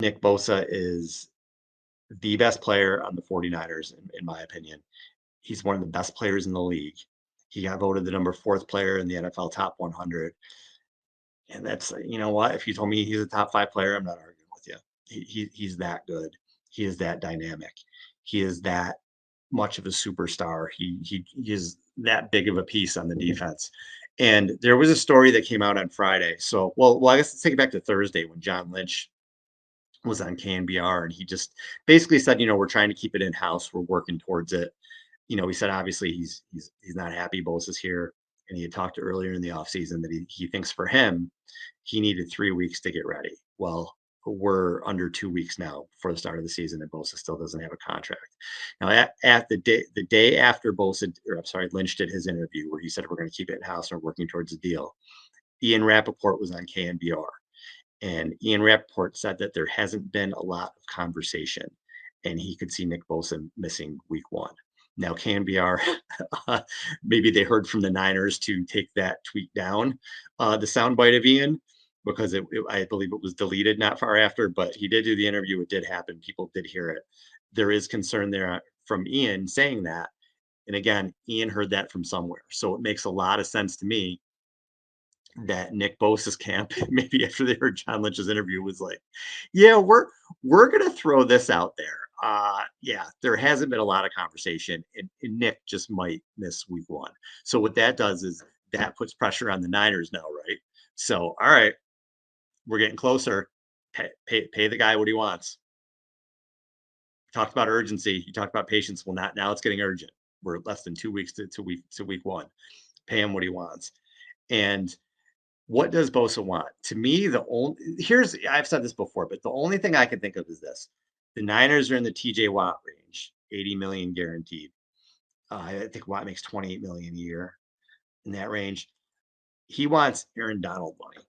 Nick Bosa is the best player on the 49ers, in my opinion. He's one of the best players in the league. He got voted the number fourth player in the NFL top 100. And that's, you know what? If you told me he's a top five player, I'm not arguing with you. He's that good. He is that dynamic. He is that much of a superstar. He is that big of a piece on the defense. And there was a story that came out on Friday. So, I guess let's take it back to Thursday when John Lynch was on KNBR, and he just basically said, we're trying to keep it in house. We're working towards it. He said obviously he's not happy Bosa's here, and he had talked earlier in the offseason that he thinks for him he needed 3 weeks to get ready. Well, we're under 2 weeks now for the start of the season, and Bosa still doesn't have a contract. Now, at the day after Bosa, or I'm sorry, Lynch did his interview where he said we're going to keep it in house and we're working towards a deal. Ian Rappaport was on KNBR, and Ian Rappaport said that there hasn't been a lot of conversation, and he could see Nick Bosa missing week one. Now, KNBR, maybe they heard from the Niners to take that tweet down, the soundbite of Ian, because I believe it was deleted not far after, but he did do the interview. It did happen. People did hear it. There is concern there from Ian saying that. And again, Ian heard that from somewhere. So it makes a lot of sense to me that Nick Bosa's camp, maybe after they heard John Lynch's interview, was like, "Yeah, we're gonna throw this out there. Yeah, there hasn't been a lot of conversation, and Nick just might miss week one. So what that does is that puts pressure on the Niners now, right? So all right, we're getting closer. Pay the guy what he wants. Talked about urgency. You talked about patience. Well, not now. It's getting urgent. We're less than 2 weeks to week one. Pay him what he wants. And what does Bosa want? To me, the only here's I've said this before, but the only thing I can think of is this. The Niners are in the TJ Watt range, 80 million guaranteed. I think Watt makes 28 million a year in that range. He wants Aaron Donald money.